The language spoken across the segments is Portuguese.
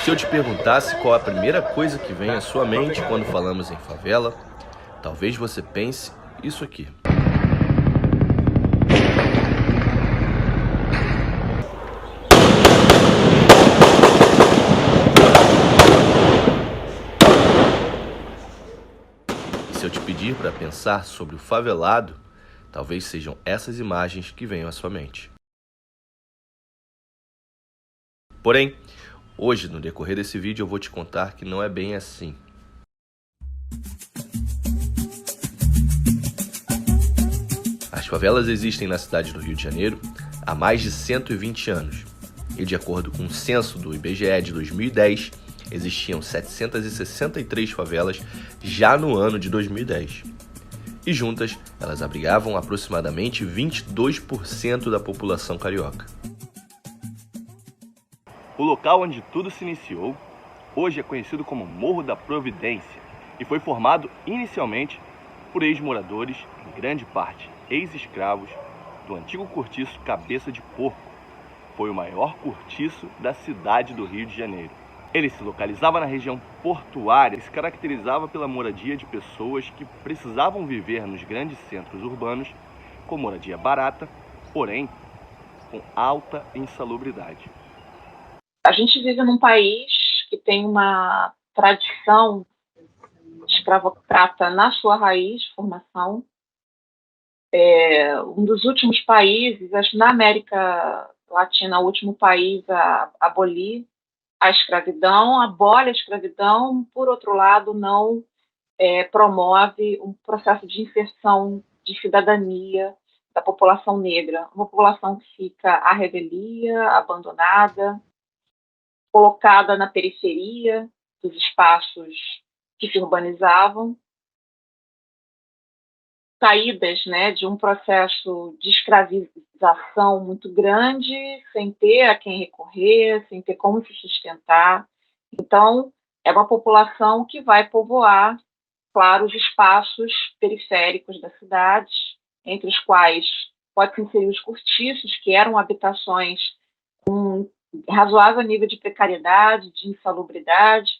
Se eu te perguntasse qual a primeira coisa que vem à sua mente quando falamos em favela, talvez você pense isso aqui. E se eu te pedir para pensar sobre o favelado, talvez sejam essas imagens que venham à sua mente. Porém, hoje, no decorrer desse vídeo, eu vou te contar que não é bem assim. As favelas existem na cidade do Rio de Janeiro há mais de 120 anos. E de acordo com o censo do IBGE de 2010, existiam 763 favelas já no ano de 2010. E juntas, elas abrigavam aproximadamente 22% da população carioca. O local onde tudo se iniciou, hoje é conhecido como Morro da Providência e foi formado inicialmente por ex-moradores, em grande parte ex-escravos, do antigo cortiço Cabeça de Porco. Foi o maior cortiço da cidade do Rio de Janeiro. Ele se localizava na região portuária e se caracterizava pela moradia de pessoas que precisavam viver nos grandes centros urbanos com moradia barata, porém com alta insalubridade. A gente vive num país que tem uma tradição escravocrata na sua raiz, formação. Um dos últimos países, acho que na América Latina, o último país a abolir a escravidão, abole a escravidão, por outro lado, não promove um processo de inserção de cidadania da população negra, uma população que fica à revelia, abandonada, colocada na periferia dos espaços que se urbanizavam, saídas, de um processo de escravização muito grande, sem ter a quem recorrer, sem ter como se sustentar. Então, é uma população que vai povoar, claro, os espaços periféricos da cidade, entre os quais pode-se inserir os cortiços, que eram habitações com razoável nível de precariedade, de insalubridade.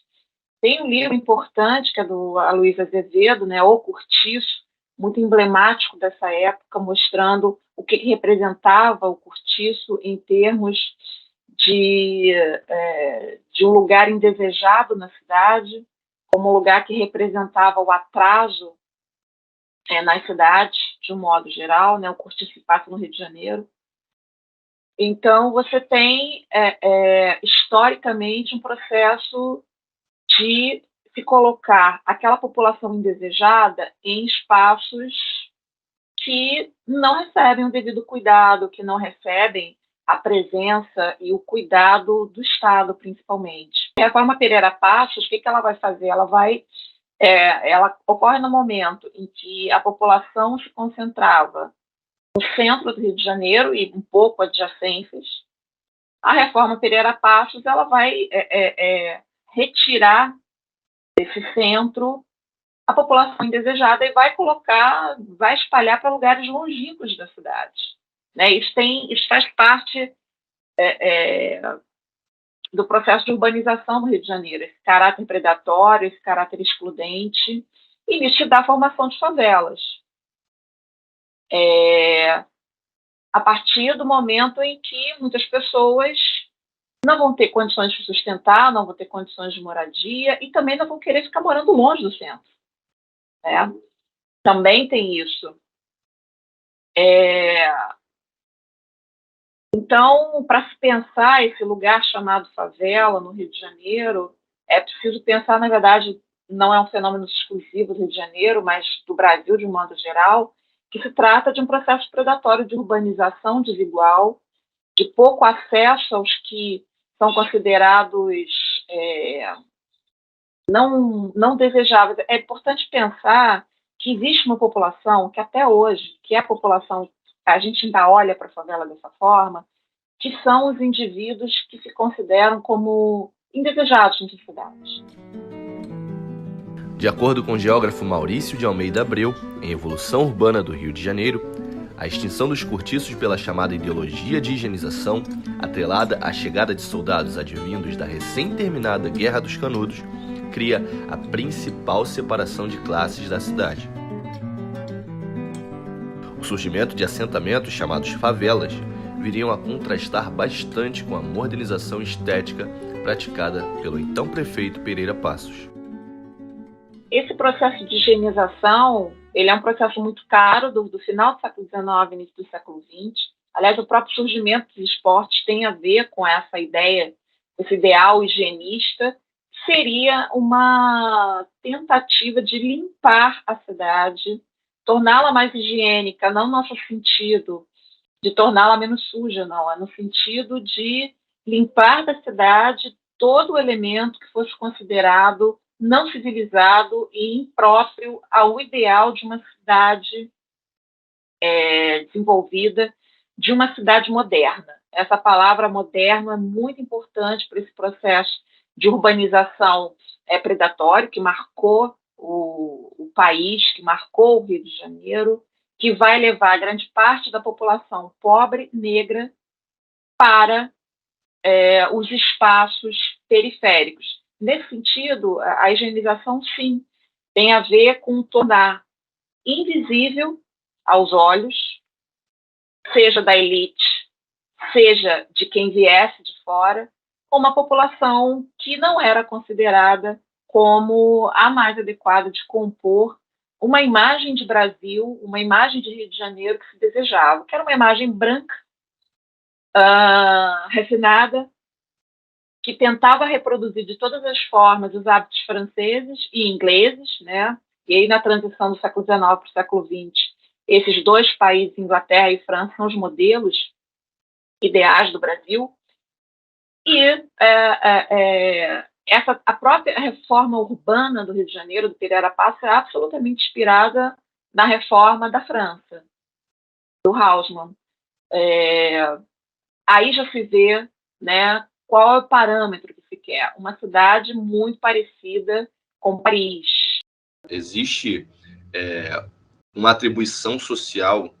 Tem um livro importante, que é do Aloysio Azevedo, O Cortiço, muito emblemático dessa época, mostrando o que representava o cortiço em termos de um lugar indesejado na cidade, como um lugar que representava o atraso nas cidades, de um modo geral, o cortiço se passa no Rio de Janeiro. Então, você tem, historicamente, um processo de se colocar aquela população indesejada em espaços que não recebem o devido cuidado, que não recebem a presença e o cuidado do Estado, principalmente. A Reforma Pereira Passos, o que ela vai fazer? Ela ocorre no momento em que a população se concentrava no centro do Rio de Janeiro e um pouco adjacências. A Reforma Pereira Passos ela vai retirar desse centro a população indesejada e vai espalhar para lugares longínquos da cidade. Isso faz parte do processo de urbanização do Rio de Janeiro, esse caráter predatório, esse caráter excludente, e isso dá a formação de favelas. A partir do momento em que muitas pessoas não vão ter condições de se sustentar, não vão ter condições de moradia e também não vão querer ficar morando longe do centro. Também tem isso. Então, para se pensar esse lugar chamado favela no Rio de Janeiro, é preciso pensar, na verdade, não é um fenômeno exclusivo do Rio de Janeiro, mas do Brasil de um modo geral, que se trata de um processo predatório de urbanização desigual, de pouco acesso aos que são considerados não desejáveis. É importante pensar que existe uma população que até hoje, que é a população, a gente ainda olha para a favela dessa forma, que são os indivíduos que se consideram como indesejados nas cidades. De acordo com o geógrafo Maurício de Almeida Abreu, em Evolução Urbana do Rio de Janeiro, A extinção dos cortiços pela chamada ideologia de higienização, atrelada à chegada de soldados advindos da recém-terminada Guerra dos Canudos, cria a principal separação de classes da cidade. O surgimento de assentamentos chamados favelas viriam a contrastar bastante com a modernização estética praticada pelo então prefeito Pereira Passos. Esse processo de higienização, ele é um processo muito caro do final do século XIX, início do século XX. Aliás, o próprio surgimento dos esportes tem a ver com essa ideia, esse ideal higienista, que seria uma tentativa de limpar a cidade, torná-la mais higiênica, não no nosso sentido de torná-la menos suja, não, é no sentido de limpar da cidade todo o elemento que fosse considerado não civilizado e impróprio ao ideal de uma cidade desenvolvida, de uma cidade moderna. Essa palavra moderna é muito importante para esse processo de urbanização predatório que marcou o país, que marcou o Rio de Janeiro, que vai levar grande parte da população pobre, negra, para os espaços periféricos. Nesse sentido, a higienização, sim, tem a ver com tornar invisível aos olhos, seja da elite, seja de quem viesse de fora, uma população que não era considerada como a mais adequada de compor uma imagem de Brasil, uma imagem de Rio de Janeiro que se desejava, que era uma imagem branca, refinada, que tentava reproduzir de todas as formas os hábitos franceses e ingleses, né? E aí na transição do século XIX para o século XX, esses dois países, Inglaterra e França, são os modelos ideais do Brasil. E a própria reforma urbana do Rio de Janeiro, do Pereira Passos, é absolutamente inspirada na reforma da França, do Haussmann. Aí já se vê, né, qual é o parâmetro que se quer. Uma cidade muito parecida com Paris. Existe uma atribuição social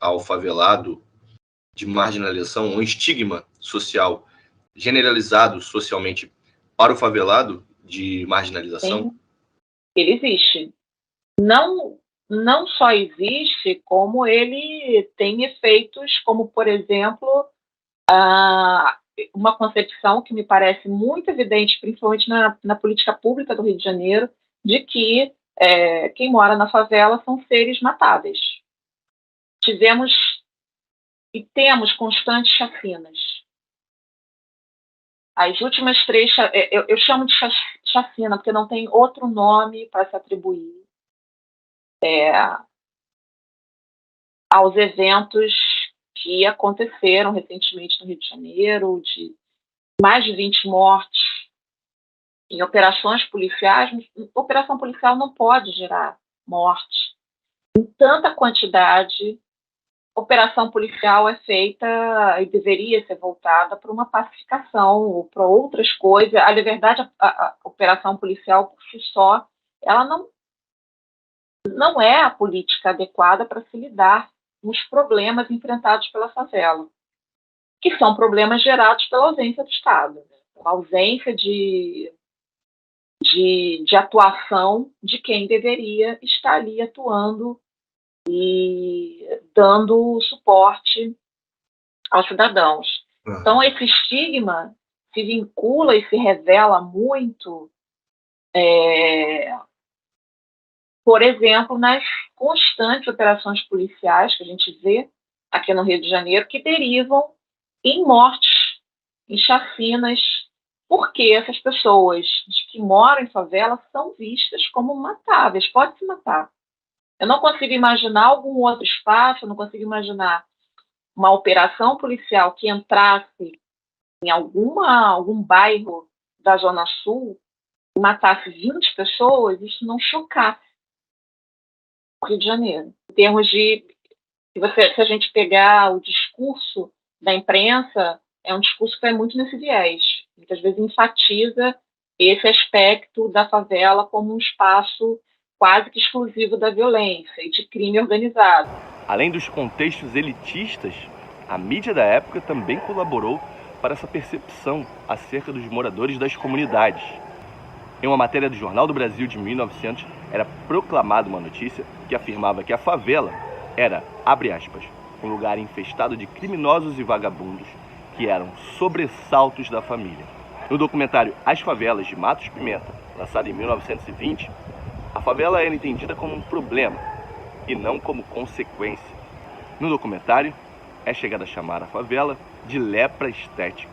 ao favelado de marginalização, um estigma social generalizado socialmente para o favelado de marginalização? Sim, ele existe. Não só existe, como ele tem efeitos, como, por exemplo, uma concepção que me parece muito evidente, principalmente na política pública do Rio de Janeiro, de que quem mora na favela são seres matáveis. Tivemos e temos constantes chacinas. As últimas 3, eu chamo de chacina, porque não tem outro nome para se atribuir aos eventos que aconteceram recentemente no Rio de Janeiro, de mais de 20 mortes em operações policiais. Operação policial não pode gerar morte em tanta quantidade. Operação policial é feita e deveria ser voltada para uma pacificação ou para outras coisas. A verdade, a operação policial por si só, ela não é a política adequada para se lidar com os problemas enfrentados pela favela, que são problemas gerados pela ausência do Estado, né? A ausência de atuação de quem deveria estar ali atuando e dando suporte aos cidadãos. Então, esse estigma se vincula e se revela muito, por exemplo, nas constantes operações policiais que a gente vê aqui no Rio de Janeiro, que derivam em mortes, em chacinas, porque essas pessoas que moram em favela são vistas como matáveis, pode se matar. Eu não consigo imaginar algum outro espaço, eu não consigo imaginar uma operação policial que entrasse em algum bairro da Zona Sul e matasse 20 pessoas, isso não chocasse o Rio de Janeiro. Em termos de... Se a gente pegar o discurso da imprensa, é um discurso que vai muito nesse viés. Muitas vezes enfatiza esse aspecto da favela como um espaço quase que exclusivo da violência e de crime organizado. Além dos contextos elitistas, a mídia da época também colaborou para essa percepção acerca dos moradores das comunidades. Em uma matéria do Jornal do Brasil de 1900, era proclamada uma notícia que afirmava que a favela era, abre aspas, um lugar infestado de criminosos e vagabundos que eram sobressaltos da família. No documentário As Favelas, de Matos Pimenta, lançado em 1920, a favela era entendida como um problema e não como consequência. No documentário, é chegado a chamar a favela de lepra estética.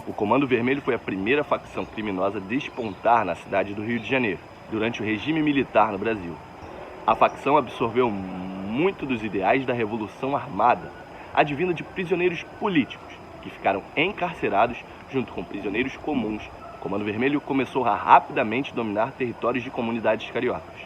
O Comando Vermelho foi a primeira facção criminosa a despontar na cidade do Rio de Janeiro, durante o regime militar no Brasil. A facção absorveu muito dos ideais da Revolução Armada, advinda de prisioneiros políticos, que ficaram encarcerados junto com prisioneiros comuns. O Comando Vermelho começou a rapidamente dominar territórios de comunidades cariocas.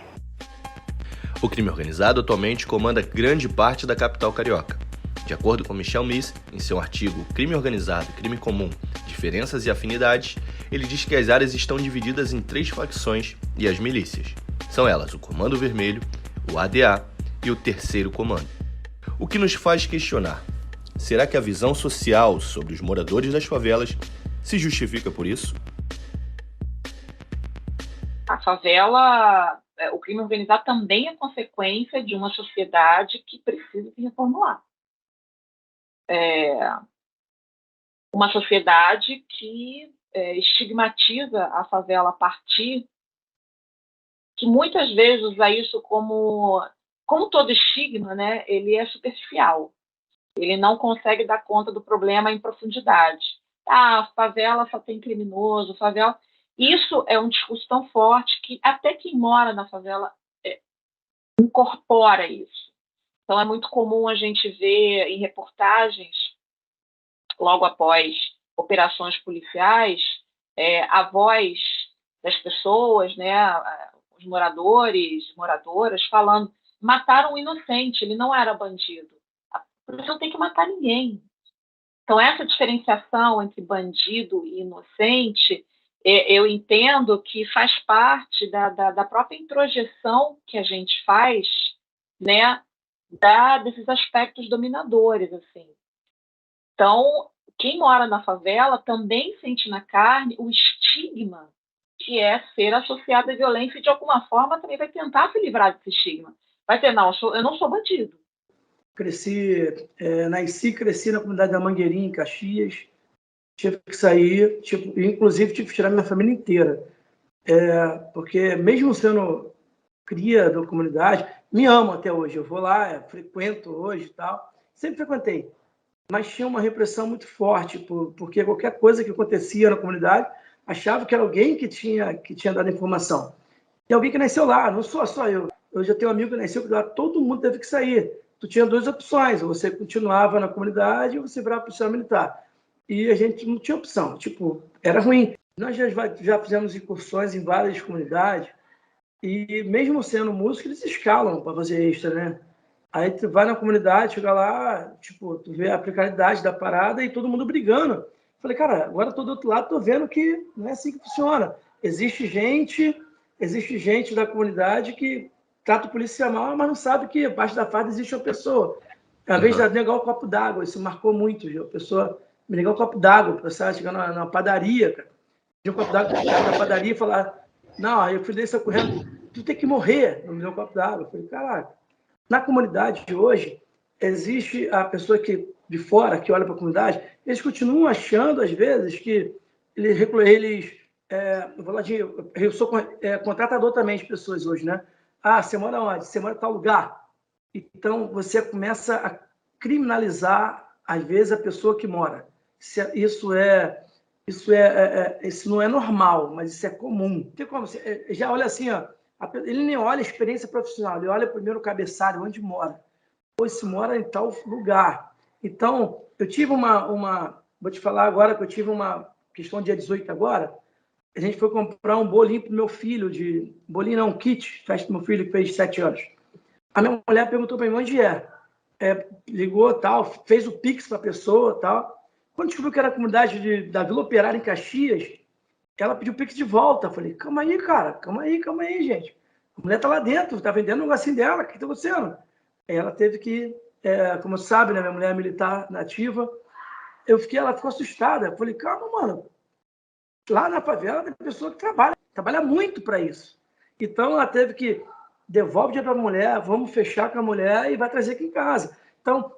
O crime organizado atualmente comanda grande parte da capital carioca. De acordo com Michel Miss, em seu artigo Crime Organizado e Crime Comum, Diferenças e Afinidades, ele diz que as áreas estão divididas em 3 facções e as milícias. São elas o Comando Vermelho, o ADA e o Terceiro Comando. O que nos faz questionar: será que a visão social sobre os moradores das favelas se justifica por isso? A favela, o crime organizado também é consequência de uma sociedade que precisa se reformular. Uma sociedade que estigmatiza a favela a partir, que muitas vezes usa isso como todo estigma, né? Ele é superficial. Ele não consegue dar conta do problema em profundidade. A favela só tem criminoso, favela... Isso é um discurso tão forte que até quem mora na favela incorpora isso. Então, é muito comum a gente ver em reportagens, logo após operações policiais, a voz das pessoas, né, os moradores, moradoras, falando: mataram um inocente, ele não era bandido. A polícia não tem que matar ninguém. Então, essa diferenciação entre bandido e inocente, eu entendo que faz parte da própria introjeção que a gente faz, né, desses aspectos dominadores, assim. Então, quem mora na favela também sente na carne o estigma que é ser associado à violência e, de alguma forma, também vai tentar se livrar desse estigma. Vai ter, não, eu não sou bandido. Nasci e cresci na comunidade da Mangueirinha, em Caxias. Tive que sair, inclusive tive que tirar minha família inteira. Porque mesmo sendo cria da comunidade, me amo até hoje. Eu vou lá, frequento hoje e tal. Sempre frequentei. Mas tinha uma repressão muito forte, porque qualquer coisa que acontecia na comunidade, achava que era alguém que tinha dado informação. E alguém que nasceu lá, não sou só eu. Eu já tenho um amigo que nasceu lá, todo mundo teve que sair. Tu tinha 2 opções: ou você continuava na comunidade ou você virava policial militar. E a gente não tinha opção, era ruim. Nós já fizemos incursões em várias comunidades, e mesmo sendo músico, eles escalam para fazer extra, né? Aí tu vai na comunidade, chega lá, tu vê a precariedade da parada e todo mundo brigando. Falei, cara, agora tô do outro lado, tô vendo que não é assim que funciona. Existe gente da comunidade que trata o polícia mal, mas não sabe que abaixo da farda existe uma pessoa. Às vezes, negar o copo d'água, isso marcou muito, a pessoa me negar um copo d'água, para chegar na padaria, cara. Um copo d'água na padaria e falar: não, aí eu fui desse correndo, tu tem que morrer, não me deu um copo d'água. Eu falei, caraca. Na comunidade de hoje, existe a pessoa que de fora, que olha para a comunidade, eles continuam achando, às vezes, que eu sou contratador também de pessoas hoje, né? Ah, você mora onde? Você mora em tal lugar. Então, você começa a criminalizar, às vezes, a pessoa que mora. Isso não é normal, mas isso é comum. Tem como, já olha assim, ó, ele nem olha a experiência profissional, ele olha primeiro o cabeçalho, onde mora. Ou se mora em tal lugar. Então, eu tive vou te falar agora que eu tive uma questão dia 18 agora, a gente foi comprar um bolinho para o meu filho, um kit, festa do meu filho que fez 7 anos. A minha mulher perguntou para mim onde é. ligou, tal, fez o Pix para a pessoa, tal. Quando descobriu que era a comunidade da Vila Operária em Caxias, ela pediu o Pix de volta. Eu falei, calma aí, cara, calma aí, gente. A mulher tá lá dentro, tá vendendo um negocinho dela, o que tá acontecendo? Aí ela teve que, como sabe, né, minha mulher é militar nativa, ela ficou assustada. Eu falei, calma, mano, lá na favela tem pessoa que trabalha muito para isso. Então ela teve que devolve dinheiro para a mulher, vamos fechar com a mulher e vai trazer aqui em casa. Então,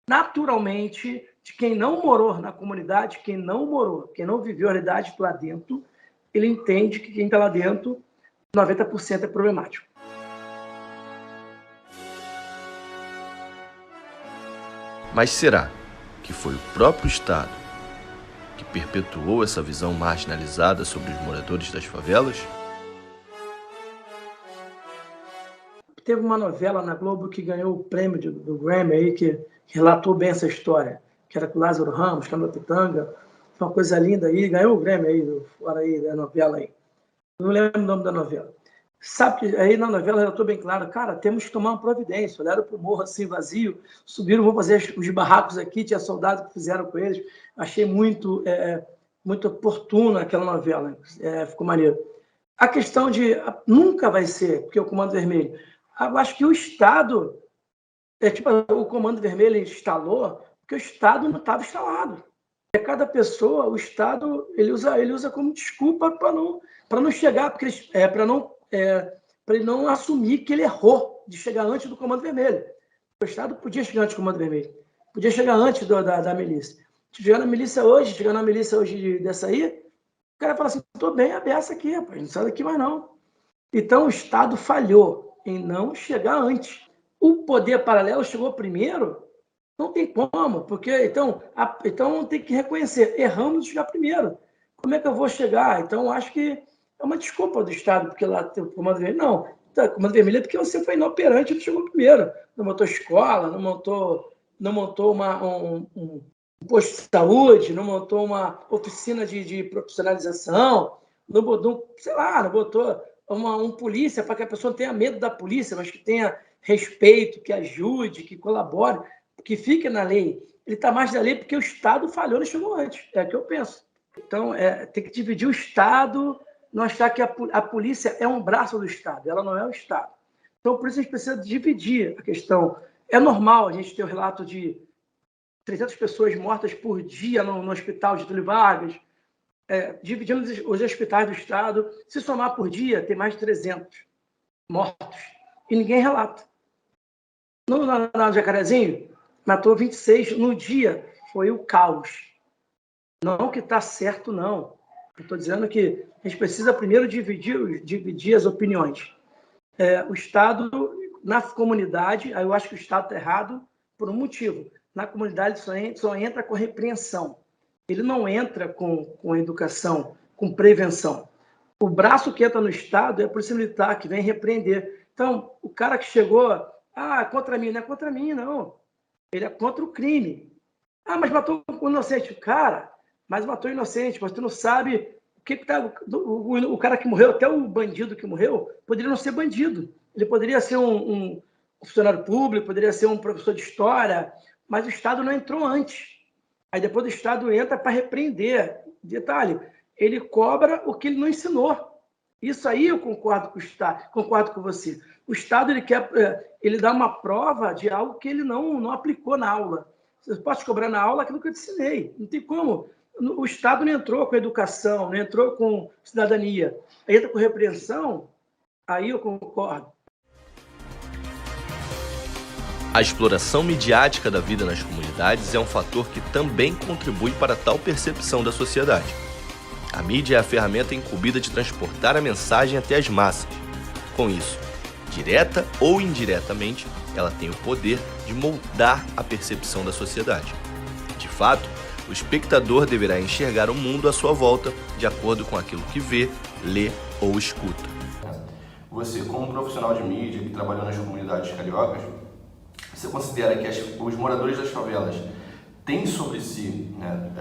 naturalmente, de quem não morou na comunidade, quem não viveu a realidade lá dentro, ele entende que quem está lá dentro, 90% é problemático. Mas será que foi o próprio Estado que perpetuou essa visão marginalizada sobre os moradores das favelas? Teve uma novela na Globo que ganhou o prêmio do Grammy aí, que relatou bem essa história, que era com o Lázaro Ramos, Camila Pitanga. Foi uma coisa linda aí, ganhou o Grammy aí, fora aí da novela aí. Não lembro o nome da novela. Sabe que aí na novela relatou bem claro, cara, temos que tomar uma providência. Olharam para o morro assim vazio, subiram, vão fazer os barracos aqui, tinha soldados que fizeram com eles. Achei muito oportuna aquela novela, ficou maneiro. A questão nunca vai ser, porque o Comando Vermelho, eu acho que o Estado, o Comando Vermelho instalou, porque o Estado não estava instalado. Cada pessoa, o Estado, ele usa como desculpa para não chegar, para ele não assumir que ele errou de chegar antes do Comando Vermelho. O Estado podia chegar antes do Comando Vermelho, podia chegar antes da milícia. Chegar na milícia hoje dessa aí, o cara fala assim, estou bem aberto aqui, rapaz, não sai daqui mais não. Então o Estado falhou em não chegar antes. O poder paralelo chegou primeiro, não tem como, porque então tem que reconhecer, erramos de chegar primeiro. Como é que eu vou chegar? Então acho que é uma desculpa do Estado, porque lá tem o Comando Vermelho. Não, o Comando Vermelho é porque você foi inoperante e não chegou primeiro. Não montou escola, não montou um posto de saúde, não montou uma oficina de profissionalização, não botou um polícia para que a pessoa não tenha medo da polícia, mas que tenha respeito, que ajude, que colabore, que fique na lei. Ele está mais da lei porque o Estado falhou, não chegou antes. É o que eu penso. Então, tem que dividir o Estado, não achar que a polícia é um braço do Estado. Ela não é o Estado. Então, por isso a gente precisa dividir a questão. É normal a gente ter o relato de 300 pessoas mortas por dia no hospital de Getúlio Vargas, dividindo os hospitais do Estado. Se somar por dia, tem mais de 300 mortos. E ninguém relata. No Jacarezinho, matou 26 no dia. Foi o caos. Não que está certo, não. Estou dizendo que a gente precisa primeiro dividir as opiniões. O Estado, na comunidade, aí eu acho que o Estado está errado por um motivo. Na comunidade só entra com repreensão. Ele não entra com educação, com prevenção. O braço que entra no Estado é a Polícia Militar, que vem repreender. Então, o cara que chegou, contra mim, não é contra mim, não. Ele é contra o crime. Mas matou um inocente. Cara, mas matou um inocente, mas tu não sabe o que tá. O cara que morreu, até o bandido que morreu, poderia não ser bandido. Ele poderia ser um funcionário público, poderia ser um professor de história, mas o Estado não entrou antes. Aí depois o Estado entra para repreender. Detalhe, ele cobra o que ele não ensinou. Isso aí eu concordo com o Estado, concordo com você. O Estado ele dá uma prova de algo que ele não aplicou na aula. Você pode cobrar na aula aquilo que eu te ensinei. Não tem como. O Estado não entrou com educação, não entrou com cidadania. Aí entra com repreensão, aí eu concordo. A exploração midiática da vida nas comunidades é um fator que também contribui para tal percepção da sociedade. A mídia é a ferramenta incumbida de transportar a mensagem até as massas. Com isso, direta ou indiretamente, ela tem o poder de moldar a percepção da sociedade. De fato, o espectador deverá enxergar o mundo à sua volta de acordo com aquilo que vê, lê ou escuta. Você, como profissional de mídia que trabalhou nas comunidades cariocas, você considera que os moradores das favelas têm sobre si, né,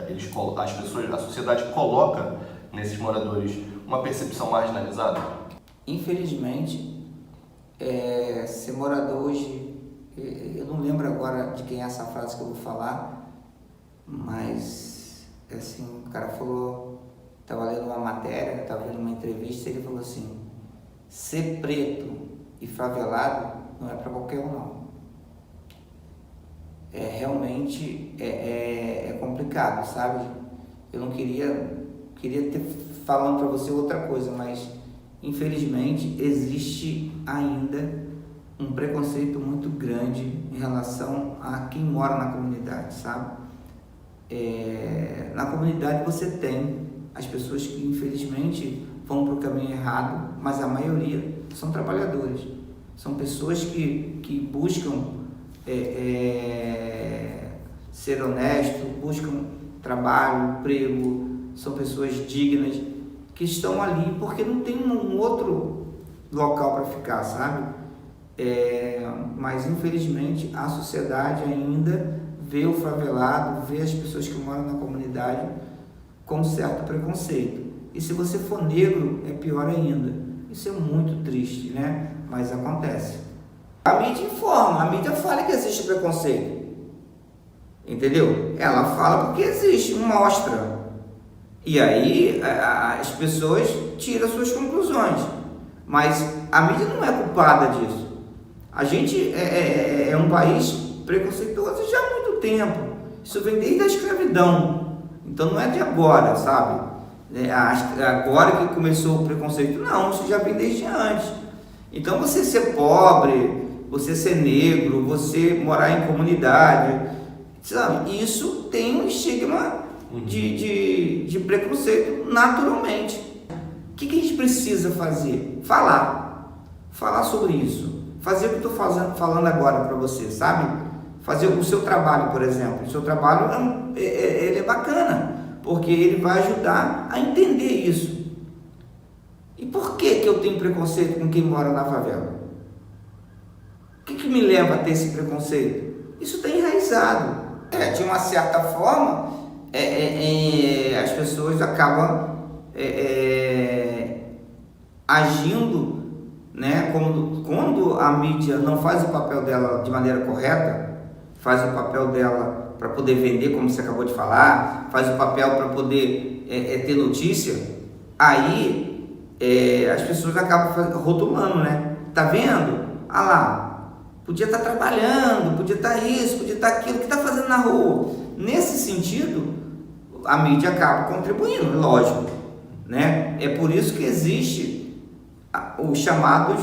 a sociedade coloca nesses moradores uma percepção marginalizada? Infelizmente, ser morador hoje eu não lembro agora de quem é essa frase que eu vou falar, mas, assim, o cara falou, estava lendo uma matéria, estava vendo uma entrevista, e ele falou assim, ser preto e favelado não é para qualquer um, não. Realmente é complicado, sabe? Eu não queria ter falando para você outra coisa, mas infelizmente existe ainda um preconceito muito grande em relação a quem mora na comunidade, sabe? Na comunidade você tem as pessoas que infelizmente vão para o caminho errado, mas a maioria são trabalhadores, são pessoas que buscam ser honesto, buscam trabalho, emprego, são pessoas dignas, que estão ali porque não tem um outro local para ficar, sabe? Mas infelizmente a sociedade ainda vê o favelado, vê as pessoas que moram na comunidade com certo preconceito. E se você for negro, é pior ainda. Isso é muito triste, né? Mas acontece. A mídia informa, a mídia fala que existe preconceito. Entendeu? Ela fala porque existe, mostra. E aí as pessoas tiram suas conclusões. Mas a mídia não é culpada disso. A gente é um país preconceituoso já há muito tempo. Isso vem desde a escravidão. Então não é de agora, sabe? Agora que começou o preconceito. Não, isso já vem desde antes. Então você ser pobre, você ser negro, você morar em comunidade, sabe? Isso tem um estigma de preconceito naturalmente. O que a gente precisa fazer? Falar sobre isso. Fazer o que eu estou falando agora para você, sabe? Fazer o seu trabalho, por exemplo. O seu trabalho ele é bacana, porque ele vai ajudar a entender isso. E por que eu tenho preconceito com quem mora na favela? O que me leva a ter esse preconceito? Isso está enraizado. De uma certa forma, as pessoas acabam agindo, né? Quando a mídia não faz o papel dela de maneira correta, faz o papel dela para poder vender, como você acabou de falar, faz o papel para poder ter notícia, aí as pessoas acabam rotulando, né? Tá vendo? Ah lá, podia estar trabalhando, podia estar isso, podia estar aquilo, o que está fazendo na rua? Nesse sentido, a mídia acaba contribuindo, lógico, né? É por isso que existe os chamados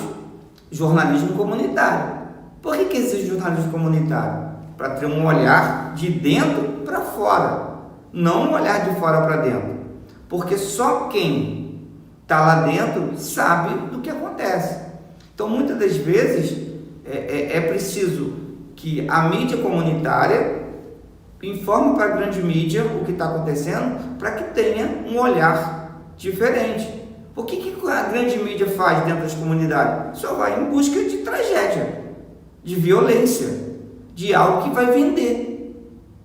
jornalismo comunitário. Por que existe jornalismo comunitário? Para ter um olhar de dentro para fora, não um olhar de fora para dentro. Porque só quem está lá dentro sabe do que acontece. Então, muitas das vezes, é preciso que a mídia comunitária informe para a grande mídia o que está acontecendo, para que tenha um olhar diferente. O que a grande mídia faz dentro das comunidades? Só vai em busca de tragédia, de violência, de algo que vai vender.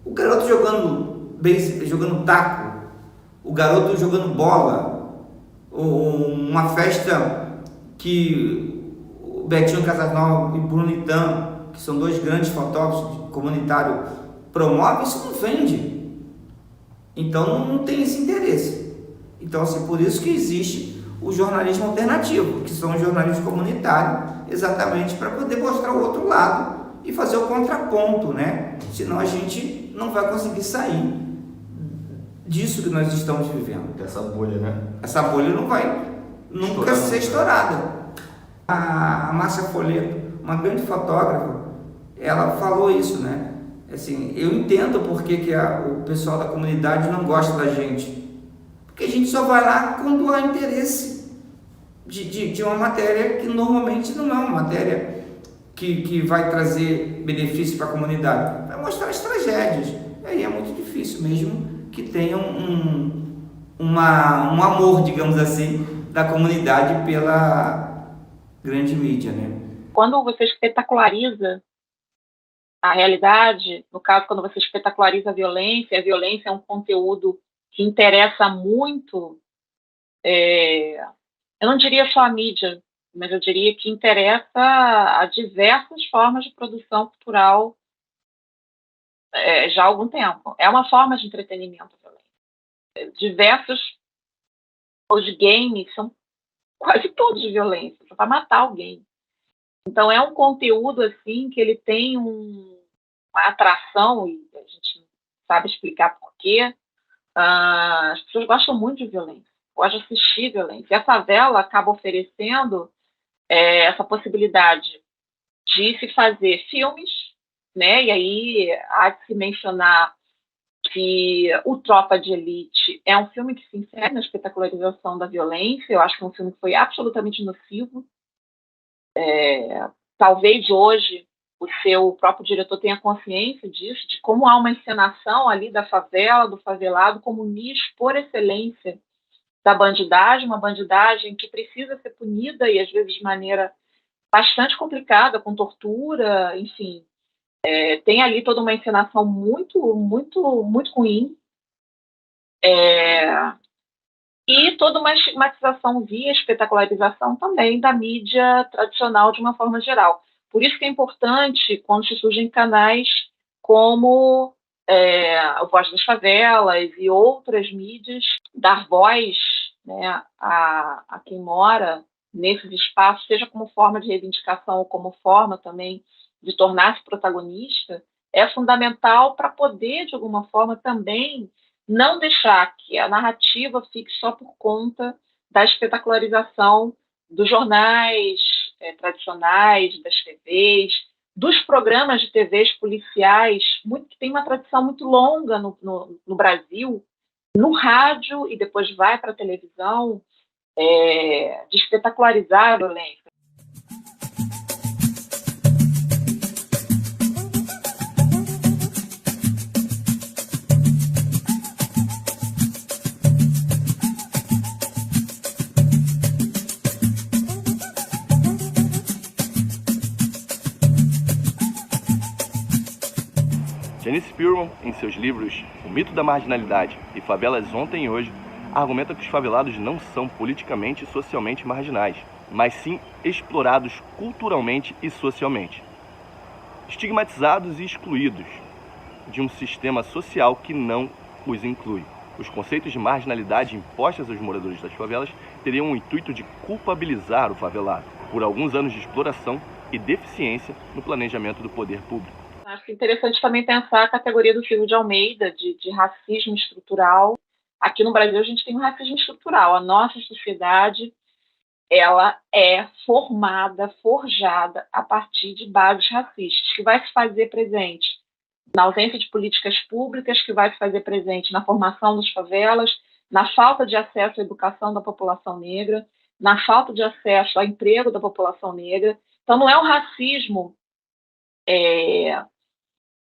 O garoto jogando taco, o garoto jogando bola, uma festa que o Betinho Casanova e Bruno Itan, que são dois grandes fotógrafos comunitários, promovem, isso não vende. Então não tem esse interesse. Então, assim, por isso que existe o jornalismo alternativo, que são os jornalistas comunitários, exatamente para poder mostrar o outro lado e fazer o contraponto, né? Senão a gente não vai conseguir sair disso que nós estamos vivendo. Dessa bolha, né? Essa bolha não vai nunca ser estourada. A Márcia Folleto, uma grande fotógrafa, ela falou isso, né? Assim, eu entendo por que o pessoal da comunidade não gosta da gente. Porque a gente só vai lá quando há interesse de uma matéria que normalmente não é uma matéria que vai trazer benefício para a comunidade. Vai mostrar as tragédias. Aí é muito difícil mesmo que tenha um amor, digamos assim, da comunidade pela grande mídia, né? Quando você espetaculariza a realidade, no caso, quando você espetaculariza a violência é um conteúdo que interessa muito, eu não diria só a mídia, mas eu diria que interessa a diversas formas de produção cultural já há algum tempo. É uma forma de entretenimento violento. Diversos os games são quase todos de violência, para matar alguém. Então é um conteúdo assim que ele tem uma atração, e a gente não sabe explicar por quê. As pessoas gostam muito de violência, gostam de assistir violência. E a favela acaba oferecendo essa possibilidade de se fazer filmes, né? E aí há de se mencionar que o Tropa de Elite é um filme que se insere na espetacularização da violência. Eu acho que é um filme que foi absolutamente nocivo. Talvez hoje o seu próprio diretor tenha consciência disso, de como há uma encenação ali da favela, do favelado, como nicho por excelência da bandidagem, uma bandidagem que precisa ser punida e às vezes de maneira bastante complicada, com tortura, enfim. Tem ali toda uma encenação muito, muito, muito ruim. E toda uma estigmatização via espetacularização também da mídia tradicional de uma forma geral. Por isso que é importante, quando se surgem canais como o Voz das Favelas e outras mídias, dar voz, né, a quem mora nesses espaços, seja como forma de reivindicação ou como forma também de tornar-se protagonista, é fundamental para poder, de alguma forma, também não deixar que a narrativa fique só por conta da espetacularização dos jornais tradicionais, das TVs, dos programas de TVs policiais, que tem uma tradição muito longa no Brasil, no rádio e depois vai para a televisão, de espetacularizar a violência. Janice Spearman, em seus livros O Mito da Marginalidade e Favelas Ontem e Hoje, argumenta que os favelados não são politicamente e socialmente marginais, mas sim explorados culturalmente e socialmente, estigmatizados e excluídos de um sistema social que não os inclui. Os conceitos de marginalidade impostos aos moradores das favelas teriam o intuito de culpabilizar o favelado por alguns anos de exploração e deficiência no planejamento do poder público. Acho que é interessante também pensar a categoria do Silvio de Almeida, de racismo estrutural. Aqui no Brasil a gente tem um racismo estrutural. A nossa sociedade ela é formada, forjada a partir de bases racistas, que vai se fazer presente na ausência de políticas públicas, que vai se fazer presente na formação das favelas, na falta de acesso à educação da população negra, na falta de acesso ao emprego da população negra. Então não é um racismo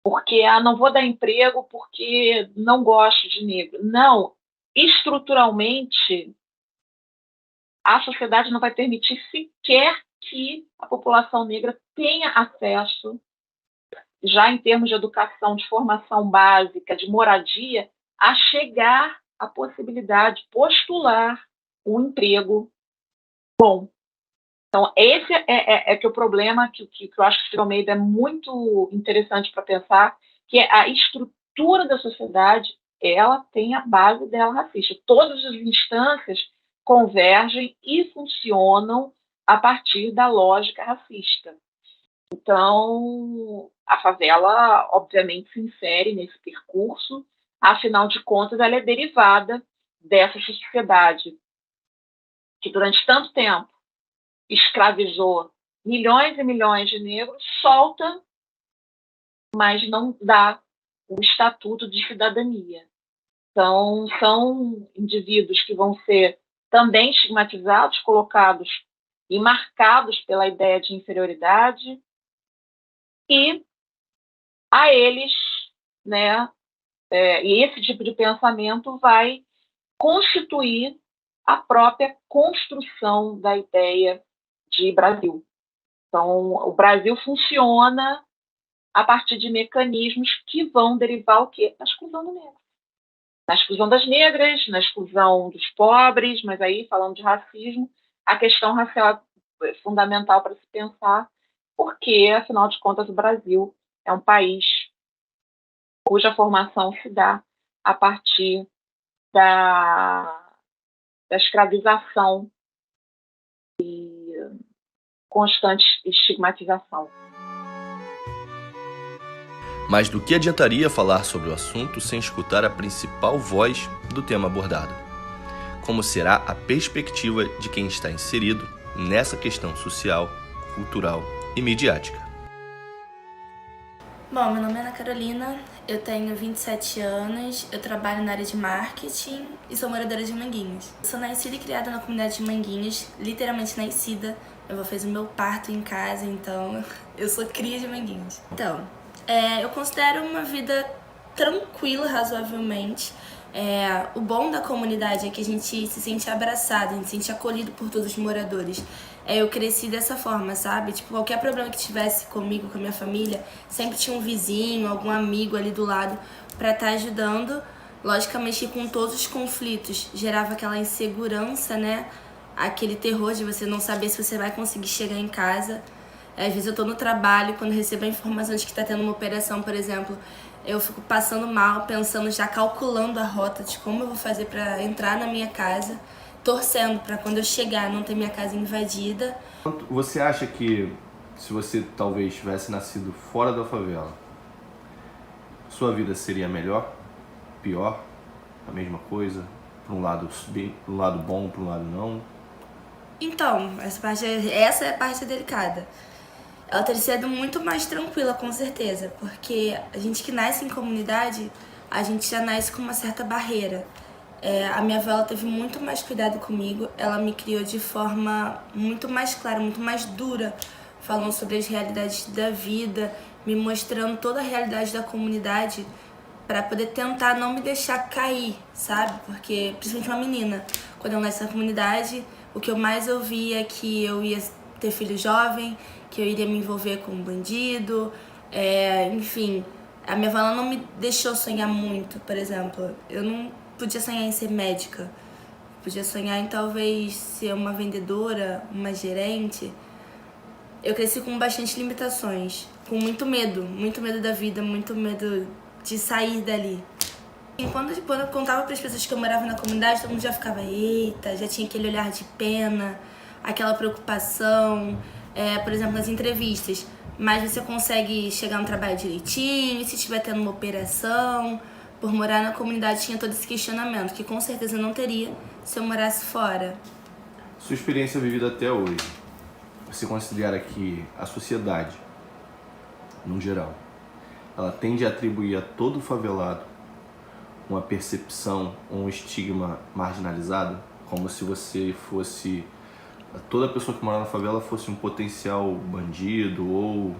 porque não vou dar emprego porque não gosto de negro. Não, estruturalmente, a sociedade não vai permitir sequer que a população negra tenha acesso, já em termos de educação, de formação básica, de moradia, a chegar à possibilidade de postular um emprego bom. Então, esse que é o problema que eu acho que o Silvio Almeida é muito interessante para pensar, que é a estrutura da sociedade, ela tem a base dela racista. Todas as instâncias convergem e funcionam a partir da lógica racista. Então, a favela, obviamente, se insere nesse percurso, afinal de contas, ela é derivada dessa sociedade que, durante tanto tempo, escravizou milhões e milhões de negros, solta, mas não dá o estatuto de cidadania. Então, são indivíduos que vão ser também estigmatizados, colocados e marcados pela ideia de inferioridade, e a eles, né, e esse tipo de pensamento vai constituir a própria construção da ideia de Brasil. Então, o Brasil funciona a partir de mecanismos que vão derivar o quê? Na exclusão do negro. Na exclusão das negras, na exclusão dos pobres, mas aí, falando de racismo, a questão racial fundamental para se pensar, porque, afinal de contas, o Brasil é um país cuja formação se dá a partir da escravização e constante estigmatização. Mas do que adiantaria falar sobre o assunto sem escutar a principal voz do tema abordado? Como será a perspectiva de quem está inserido nessa questão social, cultural e midiática? Bom, meu nome é Ana Carolina, eu tenho 27 anos, eu trabalho na área de marketing e sou moradora de Manguinhos. Eu sou nascida e criada na comunidade de Manguinhos, literalmente nascida. Meu avô fez o meu parto em casa, então eu sou cria de Manguinhos. Então, eu considero uma vida tranquila, razoavelmente. O bom da comunidade é que a gente se sente abraçado, a gente se sente acolhido por todos os moradores. Eu cresci dessa forma, sabe? Tipo, qualquer problema que tivesse comigo, com a minha família, sempre tinha um vizinho, algum amigo ali do lado pra estar ajudando. Logicamente, com todos os conflitos, gerava aquela insegurança, né? Aquele terror de você não saber se você vai conseguir chegar em casa. Às vezes eu tô no trabalho, quando recebo a informação de que tá tendo uma operação, por exemplo, eu fico passando mal, pensando, já calculando a rota de como eu vou fazer pra entrar na minha casa, torcendo pra quando eu chegar não ter minha casa invadida. Você acha que se você talvez tivesse nascido fora da favela, sua vida seria melhor, pior, a mesma coisa, para um lado bom, para um lado não? Então, essa é a parte delicada. Ela teria sido muito mais tranquila, com certeza, porque a gente que nasce em comunidade, a gente já nasce com uma certa barreira. A minha avó ela teve muito mais cuidado comigo, ela me criou de forma muito mais clara, muito mais dura, falando sobre as realidades da vida, me mostrando toda a realidade da comunidade, para poder tentar não me deixar cair, sabe? Porque, principalmente uma menina, quando eu nasci na comunidade, o que eu mais ouvia é que eu ia ter filho jovem, que eu iria me envolver com um bandido, enfim. A minha avó ela não me deixou sonhar muito, por exemplo. Eu não podia sonhar em ser médica, podia sonhar em talvez ser uma vendedora, uma gerente. Eu cresci com bastante limitações, com muito medo da vida, muito medo de sair dali. E quando eu contava para as pessoas que eu morava na comunidade, todo mundo já ficava, eita, já tinha aquele olhar de pena, aquela preocupação, por exemplo, nas entrevistas. Mas você consegue chegar no trabalho direitinho, e se estiver tendo uma operação. Por morar na comunidade tinha todo esse questionamento, que com certeza não teria se eu morasse fora. Sua experiência vivida até hoje, você considera que a sociedade, no geral, ela tende a atribuir a todo favelado uma percepção, um estigma marginalizado, como se você fosse, toda pessoa que mora na favela fosse um potencial bandido ou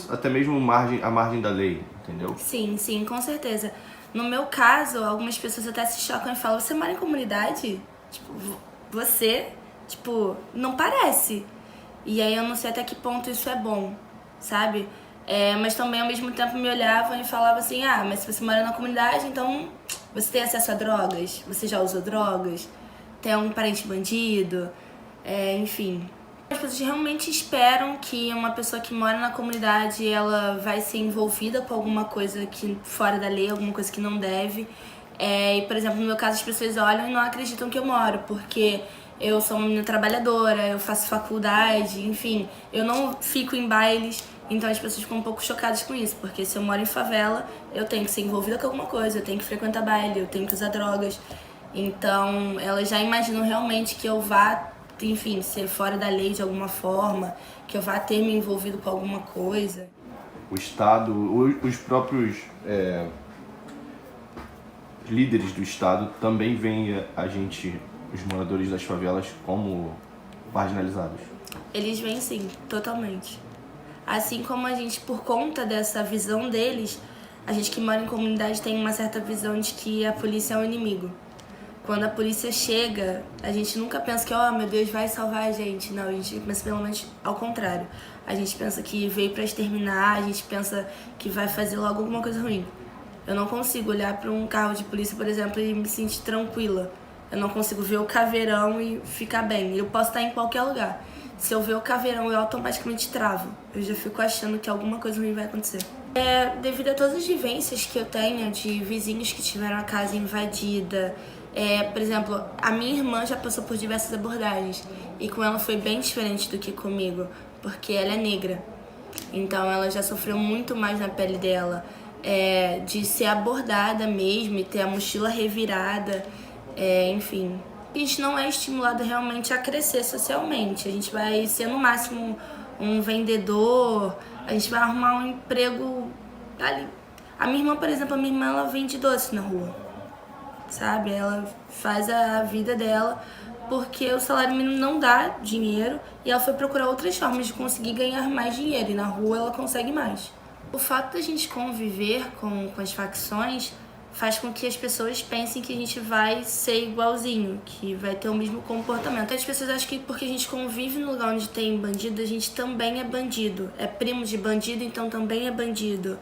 até mesmo à margem da lei, entendeu? Sim, com certeza. No meu caso, algumas pessoas até se chocam e falam, você mora em comunidade? Tipo, você, não parece. E aí eu não sei até que ponto isso é bom, sabe? Mas também ao mesmo tempo me olhavam e falavam assim, mas se você mora na comunidade, então você tem acesso a drogas, você já usou drogas, tem algum parente bandido, enfim. As pessoas realmente esperam que uma pessoa que mora na comunidade, ela vai ser envolvida com alguma coisa que fora da lei, alguma coisa que não deve. E, por exemplo, no meu caso, as pessoas olham e não acreditam que eu moro, porque eu sou uma menina trabalhadora, eu faço faculdade, enfim, eu não fico em bailes. Então as pessoas ficam um pouco chocadas com isso, porque se eu moro em favela, eu tenho que ser envolvida com alguma coisa, eu tenho que frequentar baile, eu tenho que usar drogas. Então elas já imaginam realmente que eu vá, enfim, ser fora da lei de alguma forma, que eu vá ter me envolvido com alguma coisa. O Estado, os próprios líderes do Estado também veem a gente, os moradores das favelas, como marginalizados. Eles veem sim, totalmente. Assim como a gente, por conta dessa visão deles, a gente que mora em comunidade tem uma certa visão de que a polícia é o inimigo. Quando a polícia chega, a gente nunca pensa que, meu Deus, vai salvar a gente. Não, a gente pensa pelo menos ao contrário. A gente pensa que veio pra exterminar, a gente pensa que vai fazer logo alguma coisa ruim. Eu não consigo olhar para um carro de polícia, por exemplo, e me sentir tranquila. Eu não consigo ver o caveirão e ficar bem. Eu posso estar em qualquer lugar. Se eu ver o caveirão, eu automaticamente travo. Eu já fico achando que alguma coisa ruim vai acontecer. Devido a todas as vivências que eu tenho de vizinhos que tiveram a casa invadida, por exemplo, a minha irmã já passou por diversas abordagens e com ela foi bem diferente do que comigo, porque ela é negra. Então ela já sofreu muito mais na pele dela, de ser abordada mesmo e ter a mochila revirada, enfim. A gente não é estimulado realmente a crescer socialmente. A gente vai ser no máximo um vendedor, a gente vai arrumar um emprego ali. A minha irmã, por exemplo, ela vende doce na rua, sabe? Ela faz a vida dela porque o salário mínimo não dá dinheiro e ela foi procurar outras formas de conseguir ganhar mais dinheiro e na rua ela consegue mais. O fato da gente conviver com as facções faz com que as pessoas pensem que a gente vai ser igualzinho, que vai ter o mesmo comportamento. As pessoas acham que porque a gente convive no lugar onde tem bandido, a gente também é bandido. É primo de bandido, então também é bandido.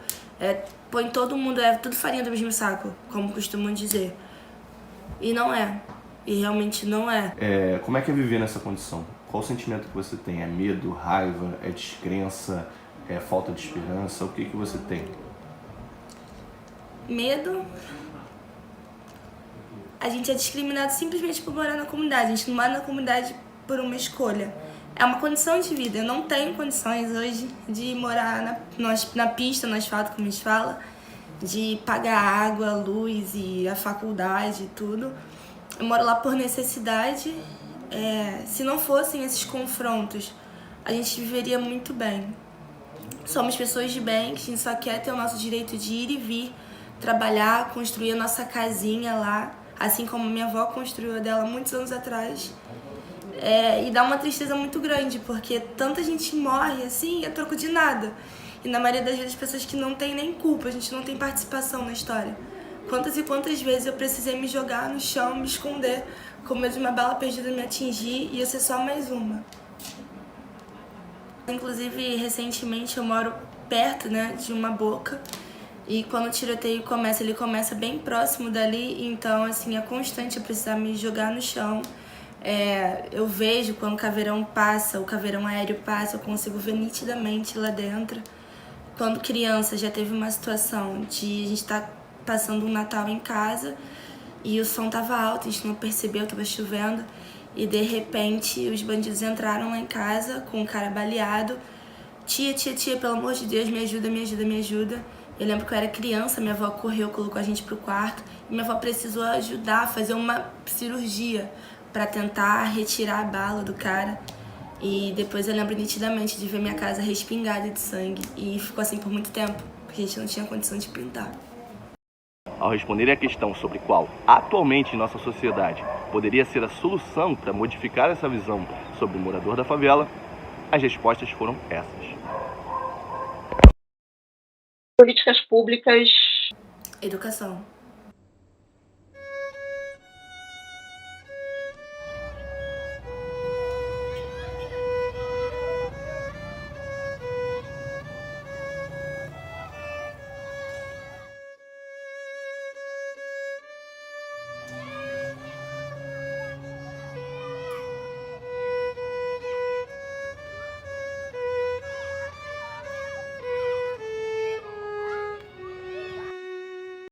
Põe todo mundo, tudo farinha do mesmo saco, como costumam dizer. E não é. E realmente não é. Como é que é viver nessa condição? Qual o sentimento que você tem? É medo, raiva, é descrença, é falta de esperança? O que você tem? Medo. A gente é discriminado simplesmente por morar na comunidade. A gente não mora na comunidade por uma escolha. É uma condição de vida. Eu não tenho condições hoje de morar na pista, no asfalto, como a gente fala, de pagar água, luz e a faculdade e tudo. Eu moro lá por necessidade. Se não fossem esses confrontos, a gente viveria muito bem. Somos pessoas de bem, que a gente só quer ter o nosso direito de ir e vir, trabalhar, construir a nossa casinha lá, assim como minha avó construiu a dela muitos anos atrás. E dá uma tristeza muito grande, porque tanta gente morre assim a troco de nada. E na maioria das vezes pessoas que não têm nem culpa, a gente não tem participação na história. Quantas e quantas vezes eu precisei me jogar no chão, me esconder, com medo de uma bala perdida me atingir e eu ser só mais uma. Inclusive, recentemente eu moro perto, de uma boca. E quando o tiroteio começa, ele começa bem próximo dali, então assim, é constante eu precisar me jogar no chão. Eu vejo quando o caveirão passa, o caveirão aéreo passa, eu consigo ver nitidamente lá dentro. Quando criança já teve uma situação de a gente estar passando um Natal em casa e o som tava alto, a gente não percebeu, tava chovendo. E de repente os bandidos entraram lá em casa com o cara baleado. Tia, pelo amor de Deus, me ajuda, me ajuda, me ajuda. Eu lembro que eu era criança, minha avó correu, colocou a gente pro quarto. E minha avó precisou ajudar a fazer uma cirurgia para tentar retirar a bala do cara. E depois eu lembro nitidamente de ver minha casa respingada de sangue. E ficou assim por muito tempo, porque a gente não tinha condição de pintar. Ao responderem à questão sobre qual, atualmente em nossa sociedade, poderia ser a solução para modificar essa visão sobre o morador da favela, as respostas foram essas. Políticas públicas. Educação.